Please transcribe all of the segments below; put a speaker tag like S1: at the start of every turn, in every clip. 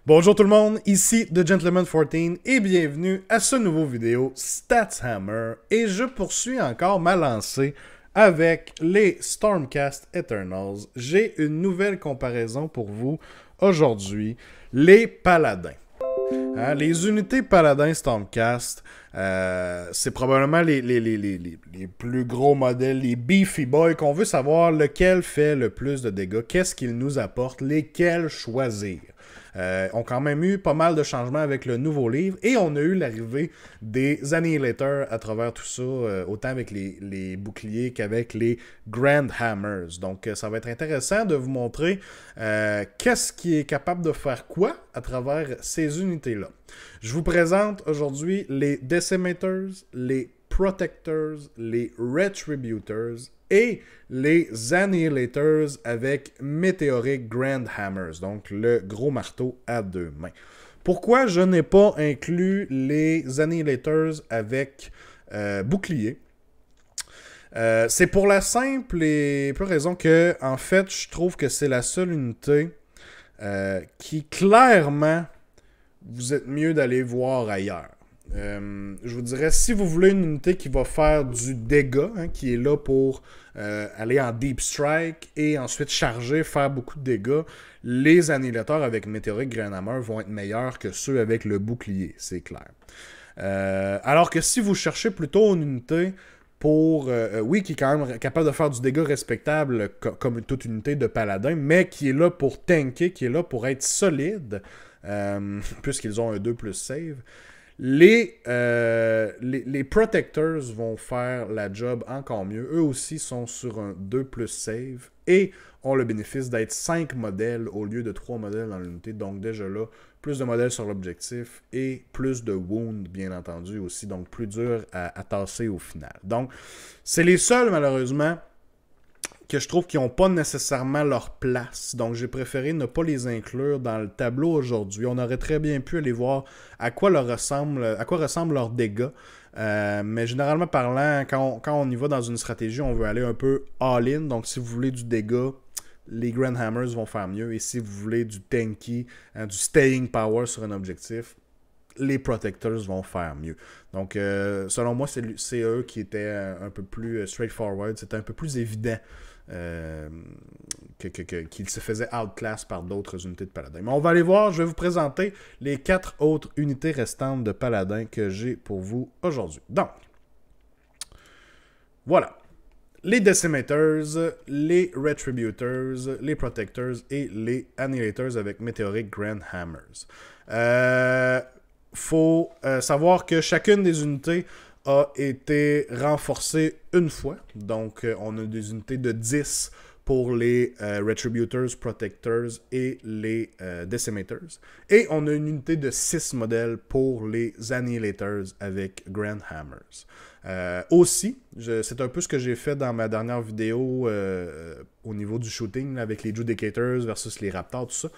S1: Bonjour tout le monde, ici The Gentleman 14 et bienvenue à ce nouveau vidéo Stats Hammer. Et je poursuis encore ma lancée avec les Stormcast Eternals. J'ai une nouvelle comparaison pour vous aujourd'hui, les Paladins. Les unités Paladins Stormcast, c'est probablement les plus gros modèles, les Beefy Boys, qu'on veut savoir lequel fait le plus de dégâts, qu'est-ce qu'ils nous apportent, lesquels choisir. On a quand même eu pas mal de changements avec le nouveau livre et on a eu l'arrivée des Annihilators à travers tout ça, autant avec les boucliers qu'avec les Grand Hammers. Donc ça va être intéressant de vous montrer qu'est-ce qui est capable de faire quoi à travers ces unités-là. Je vous présente aujourd'hui les Decimators, les Protectors, les Retributors et les Annihilators avec Meteoric Grand Hammers, donc le gros marteau à deux mains. Pourquoi je n'ai pas inclus les Annihilators avec bouclier? C'est pour la simple et pure raison que, en fait, je trouve que c'est la seule unité qui, clairement, vous êtes mieux d'aller voir ailleurs. Je vous dirais, si vous voulez une unité qui va faire du dégât, qui est là pour aller en deep strike et ensuite charger, faire beaucoup de dégâts, les annihilateurs avec Meteoric Grand Hammer vont être meilleurs que ceux avec le bouclier, c'est clair. Alors que si vous cherchez plutôt une unité pour, oui, qui est quand même capable de faire du dégât respectable comme toute unité de paladin, mais qui est là pour tanker, qui est là pour être solide, puisqu'ils ont un 2+ save. Les Protectors vont faire la job encore mieux. Eux aussi sont sur un 2+ save et ont le bénéfice d'être 5 modèles au lieu de 3 modèles dans l'unité. Donc déjà là, plus de modèles sur l'objectif et plus de wounds, bien entendu, aussi. Donc plus dur à tasser au final. Donc c'est les seuls, malheureusement, que je trouve qu'ils n'ont pas nécessairement leur place. Donc, j'ai préféré ne pas les inclure dans le tableau aujourd'hui. On aurait très bien pu aller voir à quoi ressemblent leurs dégâts. Mais généralement parlant, quand on y va dans une stratégie, on veut aller un peu all-in. Donc, si vous voulez du dégât, les Grand Hammers vont faire mieux. Et si vous voulez du tanky, du staying power sur un objectif, les Protectors vont faire mieux. Donc, selon moi, c'est eux qui étaient un peu plus straightforward. C'était un peu plus évident qu'il se faisait outclass par d'autres unités de paladins. Mais on va aller voir, je vais vous présenter les 4 autres unités restantes de paladins que j'ai pour vous aujourd'hui. Donc, voilà. Les Decimators, les Retributors, les Protectors et les Annihilators avec Meteoric Grand Hammers. Faut savoir que chacune des unités a été renforcée une fois. Donc, on a des unités de 10 pour les Retributors, Protectors et les Decimators. Et on a une unité de 6 modèles pour les Annihilators avec Grand Hammers. Aussi, c'est un peu ce que j'ai fait dans ma dernière vidéo au niveau du shooting, là, avec les Judicators versus les Raptors, tout ça.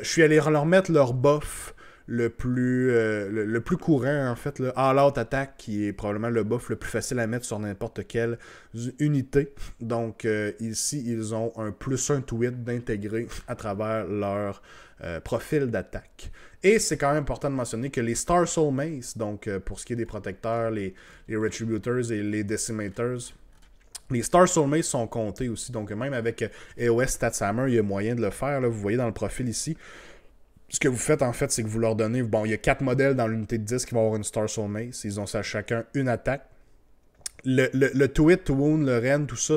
S1: Je suis allé leur mettre leur buff le plus courant, en fait, le All-Out Attack, qui est probablement le buff le plus facile à mettre sur n'importe quelle unité. Donc, ici, ils ont un +1 to hit d'intégrer à travers leur profil d'attaque. Et c'est quand même important de mentionner que les Star Soul Mace, donc pour ce qui est des protecteurs, les Retributors et les Decimators, les Star Soul Mace sont comptés aussi. Donc, même avec EOS Stats Hammer, il y a moyen de le faire. Là, vous voyez dans le profil ici. Ce que vous faites, en fait, c'est que vous leur donnez... Bon, il y a 4 modèles dans l'unité de 10 qui vont avoir une Star Soul Mace. Ils ont ça chacun une attaque. Le to hit, to wound, le rend, tout ça,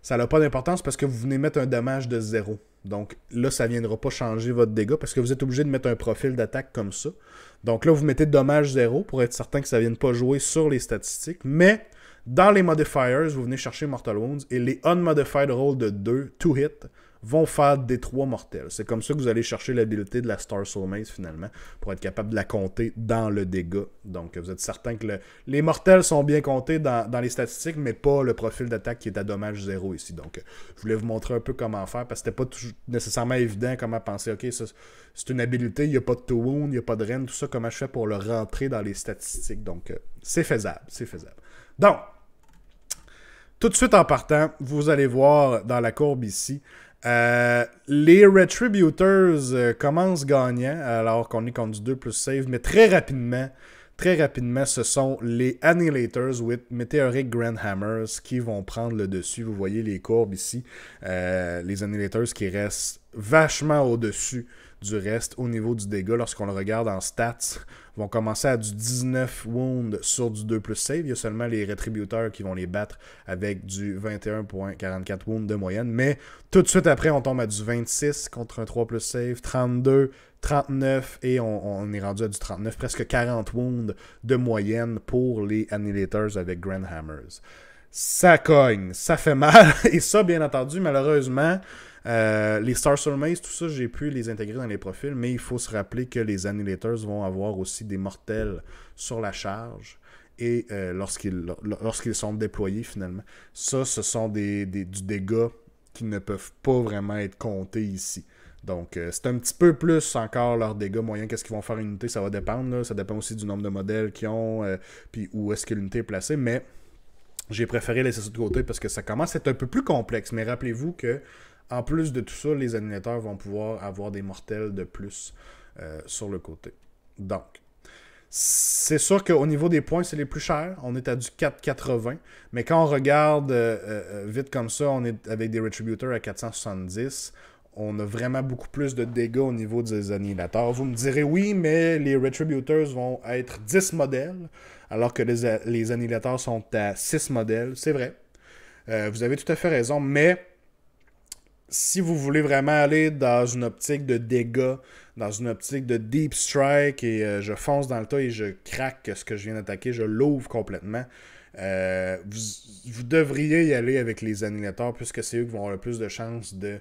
S1: ça n'a pas d'importance parce que vous venez mettre un dommage de 0. Donc là, ça ne viendra pas changer votre dégât parce que vous êtes obligé de mettre un profil d'attaque comme ça. Donc là, vous mettez dommage 0 pour être certain que ça ne vienne pas jouer sur les statistiques. Mais dans les modifiers, vous venez chercher Mortal Wounds et les unmodified rolls de 2, to hit, vont faire des 3 mortels. C'est comme ça que vous allez chercher l'habilité de la Star Soul Mace, finalement, pour être capable de la compter dans le dégât. Donc, vous êtes certain que les mortels sont bien comptés dans les statistiques, mais pas le profil d'attaque qui est à dommage 0 ici. Donc, je voulais vous montrer un peu comment faire, parce que c'était pas nécessairement évident comment penser, ok, ça, c'est une habilité, il n'y a pas de to wound, il n'y a pas de rend, tout ça, comment je fais pour le rentrer dans les statistiques. Donc, c'est faisable, c'est faisable. Donc, tout de suite en partant, vous allez voir dans la courbe ici, Les Retributors commencent gagnants alors qu'on est contre du 2 plus save, mais très rapidement, ce sont les Annihilators with Meteoric Grand Hammers qui vont prendre le dessus. Vous voyez les courbes ici. Les Annihilators qui restent vachement au-dessus du reste au niveau du dégât. Lorsqu'on le regarde en stats, vont commencer à du 19 wounds sur du 2 plus save. Il y a seulement les Retributeurs qui vont les battre avec du 21.44 wounds de moyenne. Mais tout de suite après, on tombe à du 26 contre un 3 plus save, 32, 39 et on est rendu à du 39, presque 40 wounds de moyenne pour les Annihilators avec Grand Hammers. Ça cogne, ça fait mal. Et ça, bien entendu, malheureusement, les Star Soulmates, tout ça, j'ai pu les intégrer dans les profils, mais il faut se rappeler que les Annihilators vont avoir aussi des mortels sur la charge. Et lorsqu'ils sont déployés, finalement, ça, ce sont du dégât qui ne peuvent pas vraiment être comptés ici. Donc, c'est un petit peu plus encore leurs dégâts moyens. Qu'est-ce qu'ils vont faire une unité, ça va dépendre. Là. Ça dépend aussi du nombre de modèles qu'ils ont, puis où est-ce que l'unité est placée. Mais j'ai préféré laisser ça de côté parce que ça commence à être un peu plus complexe. Mais rappelez-vous que en plus de tout ça, les Annihilators vont pouvoir avoir des mortels de plus sur le côté. Donc, c'est sûr qu'au niveau des points, c'est les plus chers. On est à du 4,80. Mais quand on regarde vite comme ça, on est avec des Retributors à 470. On a vraiment beaucoup plus de dégâts au niveau des Annihilators. Vous me direz oui, mais les Retributors vont être 10 modèles, alors que les Annihilators sont à 6 modèles. C'est vrai. Vous avez tout à fait raison, mais si vous voulez vraiment aller dans une optique de dégâts, dans une optique de deep strike, et je fonce dans le tas et je craque ce que je viens d'attaquer, je l'ouvre complètement, vous devriez y aller avec les Annihilators, puisque c'est eux qui vont avoir le plus de chances de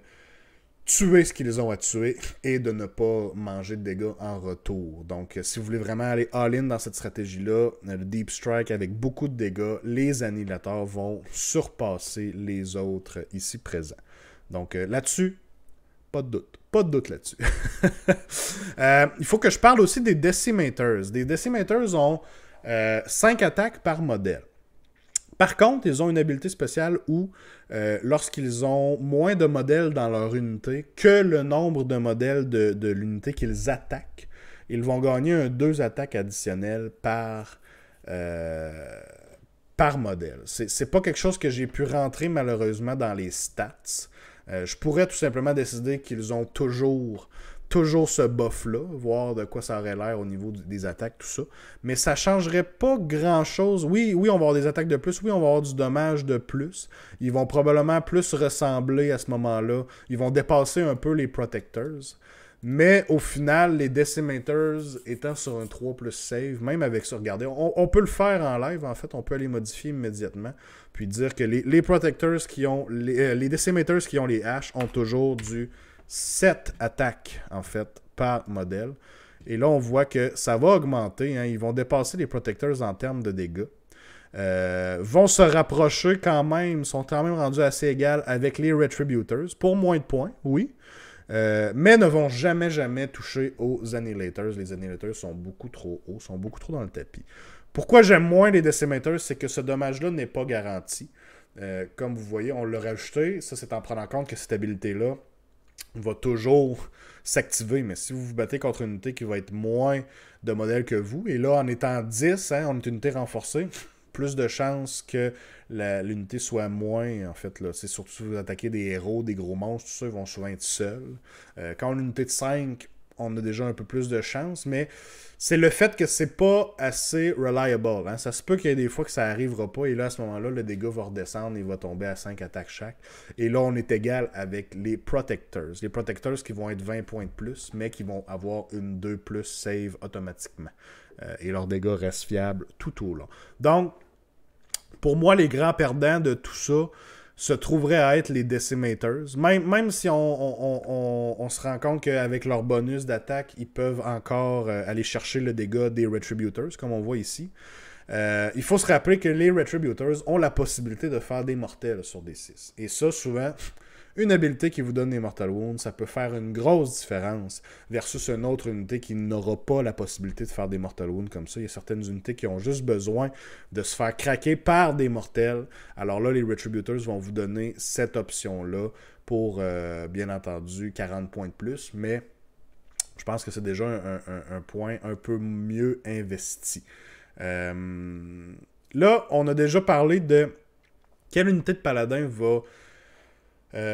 S1: tuer ce qu'ils ont à tuer et de ne pas manger de dégâts en retour. Donc, si vous voulez vraiment aller all-in dans cette stratégie-là, le Deep Strike avec beaucoup de dégâts, les Annihilators vont surpasser les autres ici présents. Donc, là-dessus, pas de doute. Pas de doute là-dessus. Il faut que je parle aussi des Decimators. Les Decimators ont 5 attaques par modèle. Par contre, ils ont une habilité spéciale où, lorsqu'ils ont moins de modèles dans leur unité que le nombre de modèles de l'unité qu'ils attaquent, ils vont gagner 2 attaques additionnelles par modèle. C'est pas quelque chose que j'ai pu rentrer malheureusement dans les stats. Je pourrais tout simplement décider qu'ils ont toujours ce buff-là, voir de quoi ça aurait l'air au niveau des attaques, tout ça. Mais ça changerait pas grand-chose. Oui, on va avoir des attaques de plus. Oui, on va avoir du dommage de plus. Ils vont probablement plus ressembler à ce moment-là. Ils vont dépasser un peu les Protectors. Mais au final, les Decimators étant sur un 3 plus save, même avec ça, regardez, on peut le faire en live, en fait, on peut aller modifier immédiatement, puis dire que les Protectors qui ont, les Decimators qui ont les haches ont toujours du 7 attaques, en fait, par modèle. Et là, on voit que ça va augmenter. Hein, ils vont dépasser les Protectors en termes de dégâts. Vont se rapprocher quand même, sont quand même rendus assez égales avec les Retributors, pour moins de points, oui. Mais ne vont jamais toucher aux Annihilators. Les Annihilators sont beaucoup trop hauts, sont beaucoup trop dans le tapis. Pourquoi j'aime moins les Decimators, c'est que ce dommage-là n'est pas garanti. Comme vous voyez, on l'a rajouté. Ça, c'est en prenant compte que cette habilité-là va toujours s'activer, mais si vous vous battez contre une unité qui va être moins de modèles que vous, et là, en étant 10, hein, on est une unité renforcée, plus de chances que l'unité soit moins, en fait, là. C'est surtout si vous attaquez des héros, des gros monstres, tout ça, ils vont souvent être seuls. Quand on a une unité de 5, on a déjà un peu plus de chance, mais c'est le fait que c'est pas assez reliable. Hein. Ça se peut qu'il y ait des fois que ça arrivera pas, et là, à ce moment-là, le dégât va redescendre, il va tomber à 5 attaques chaque. Et là, on est égal avec les Protectors. Les Protectors qui vont être 20 points de plus, mais qui vont avoir une 2 plus save automatiquement. Et leurs dégâts restent fiables tout au long. Donc, pour moi, les grands perdants de tout ça se trouveraient à être les Decimators. Même si on se rend compte qu'avec leur bonus d'attaque, ils peuvent encore aller chercher le dégât des Retributors, comme on voit ici. Il faut se rappeler que les Retributors ont la possibilité de faire des mortels sur des 6. Et ça, souvent, une habilité qui vous donne des Mortal Wounds, ça peut faire une grosse différence versus une autre unité qui n'aura pas la possibilité de faire des Mortal Wounds comme ça. Il y a certaines unités qui ont juste besoin de se faire craquer par des mortels. Alors là, les Retributors vont vous donner cette option-là pour, bien entendu, 40 points de plus, mais je pense que c'est déjà un point un peu mieux investi. Là, on a déjà parlé de quelle unité de paladin va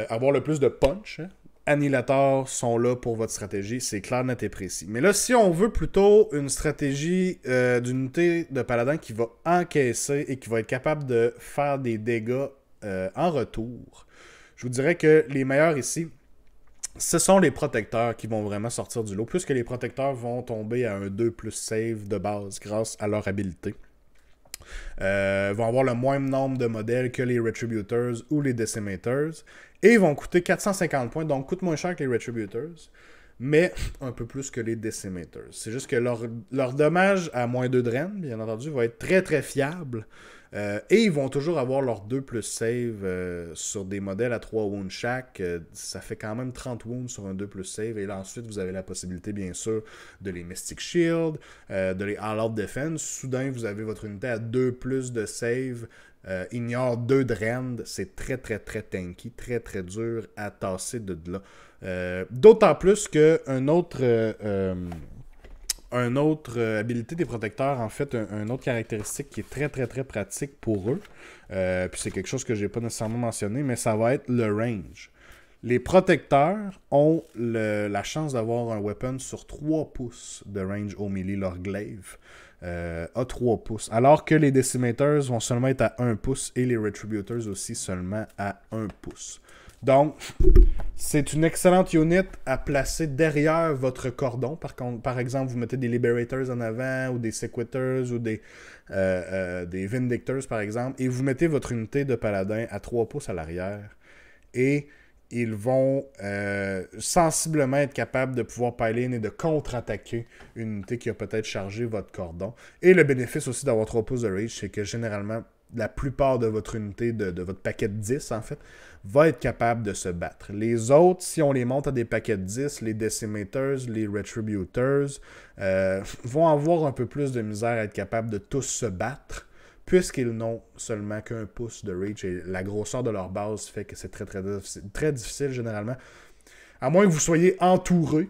S1: avoir le plus de punch. Hein? Annihilators sont là pour votre stratégie, c'est clair, net et précis. Mais là, si on veut plutôt une stratégie d'unité de paladin qui va encaisser et qui va être capable de faire des dégâts en retour, je vous dirais que les meilleurs ici, ce sont les protecteurs qui vont vraiment sortir du lot, puisque les protecteurs vont tomber à un 2 plus save de base grâce à leur habilité. Vont avoir le même nombre de modèles que les Retributors ou les Decimators. Et vont coûter 450 points, donc coûtent moins cher que les Retributors, mais un peu plus que les Decimators. C'est juste que leur dommage à moins 2 de drain, bien entendu, va être très très fiable. Et ils vont toujours avoir leur 2 plus save sur des modèles à 3 wounds chaque. Ça fait quand même 30 wounds sur un 2 plus save. Et là, ensuite, vous avez la possibilité, bien sûr, de les Mystic Shield, de les All-Out Defense. Soudain, vous avez votre unité à 2 plus de save. Ignore 2 de rend. C'est très, très, très tanky. Très, très dur à tasser de là. D'autant plus qu'un autre... Un autre habilité des protecteurs, en fait, un autre caractéristique qui est très très très pratique pour eux, puis c'est quelque chose que j'ai pas nécessairement mentionné, mais ça va être le range. Les protecteurs ont la chance d'avoir un weapon sur 3 pouces de range au melee, leur glaive a 3 pouces, alors que les Decimators vont seulement être à 1 pouce et les Retributors aussi seulement à 1 pouce. Donc, c'est une excellente unit à placer derrière votre cordon. Par exemple, vous mettez des Liberators en avant, ou des Sequitors, ou des Vindictors, par exemple, et vous mettez votre unité de paladin à 3 pouces à l'arrière. Et ils vont sensiblement être capables de pouvoir pile-in et de contre-attaquer une unité qui a peut-être chargé votre cordon. Et le bénéfice aussi d'avoir 3 pouces de reach, c'est que généralement, la plupart de votre unité, de votre paquet de 10, en fait, va être capable de se battre. Les autres, si on les monte à des paquets de 10, les Decimators, les Retributors, vont avoir un peu plus de misère à être capables de tous se battre, puisqu'ils n'ont seulement qu'un pouce de reach, et la grosseur de leur base fait que c'est très, très, très difficile, généralement. À moins que vous soyez entouré,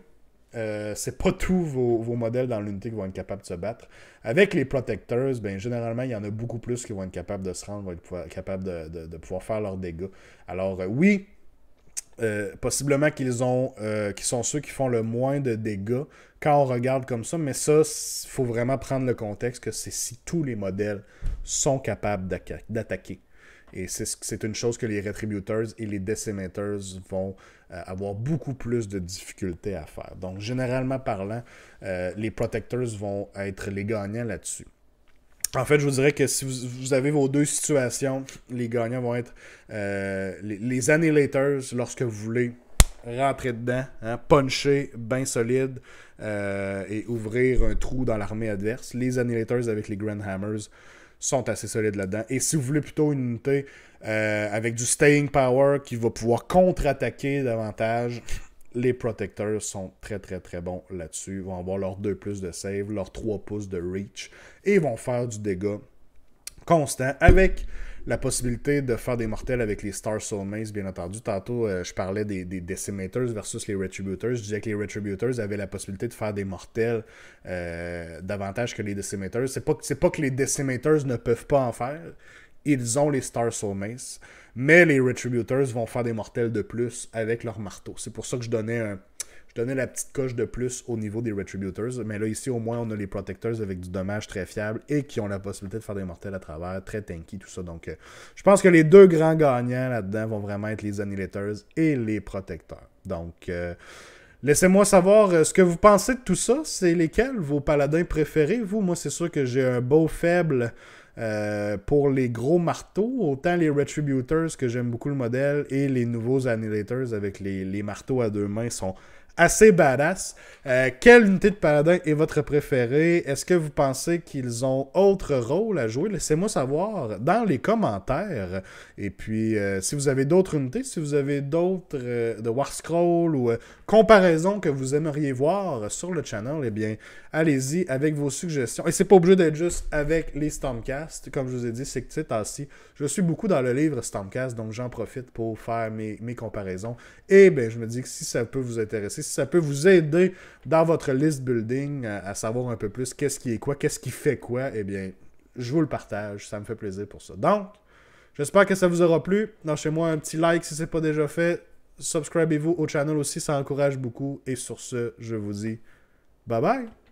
S1: c'est pas tous vos modèles dans l'unité qui vont être capables de se battre. Avec les Protectors, ben, généralement, il y en a beaucoup plus qui vont être capables de se rendre, vont être capables de pouvoir faire leurs dégâts. Alors, oui, possiblement qu'ils sont ceux qui font le moins de dégâts quand on regarde comme ça, mais ça, il faut vraiment prendre le contexte que c'est si tous les modèles sont capables d'attaquer. Et c'est une chose que les Retributors et les Decimators vont avoir beaucoup plus de difficultés à faire. Donc, généralement parlant, les Protectors vont être les gagnants là-dessus. En fait, je vous dirais que si vous avez vos deux situations, les gagnants vont être les Annihilators lorsque vous voulez rentrer dedans, hein, puncher bien solide et ouvrir un trou dans l'armée adverse. Les Annihilators avec les Grand Hammers sont assez solides là-dedans. Et si vous voulez plutôt une unité avec du staying power qui va pouvoir contre-attaquer davantage, les Protectors sont très très très bons là-dessus. Ils vont avoir leurs 2 plus de save, leurs 3 pouces de reach et vont faire du dégât constant avec la possibilité de faire des mortels avec les Star Soul Mace, bien entendu. Tantôt, je parlais des Decimators versus les Retributors. Je disais que les Retributors avaient la possibilité de faire des mortels davantage que les Decimators. C'est pas que les Decimators ne peuvent pas en faire. Ils ont les Star Soul Mace. Mais les Retributors vont faire des mortels de plus avec leur marteau. C'est pour ça que je donnais la petite coche de plus au niveau des Retributors. Mais là, ici, au moins, on a les Protectors avec du dommage très fiable et qui ont la possibilité de faire des mortels à travers, très tanky, tout ça. Donc, je pense que les deux grands gagnants là-dedans vont vraiment être les Annihilators et les Protectors. Donc, laissez-moi savoir ce que vous pensez de tout ça. C'est lesquels vos paladins préférés, vous? Moi, c'est sûr que j'ai un beau faible pour les gros marteaux, autant les Retributors que j'aime beaucoup le modèle et les nouveaux Annihilators avec les marteaux à 2 mains sont assez badass. Quelle unité de paladin est votre préférée? Est-ce que vous pensez qu'ils ont autre rôle à jouer? Laissez-moi savoir dans les commentaires. Et puis, si vous avez d'autres unités, si vous avez d'autres de War Scroll ou comparaisons que vous aimeriez voir sur le channel, eh bien, allez-y avec vos suggestions. Et c'est pas obligé d'être juste avec les Stormcast. Comme je vous ai dit, c'est que tu sais, Tassi, je suis beaucoup dans le livre Stormcast, donc j'en profite pour faire mes comparaisons. Et bien, je me dis que si ça peut vous intéresser, si ça peut vous aider dans votre list building à savoir un peu plus qu'est-ce qui est quoi, qu'est-ce qui fait quoi, eh bien, je vous le partage. Ça me fait plaisir pour ça. Donc, j'espère que ça vous aura plu. Lâchez-moi un petit like si ce n'est pas déjà fait. Subscribez-vous au channel aussi, ça encourage beaucoup. Et sur ce, je vous dis bye bye!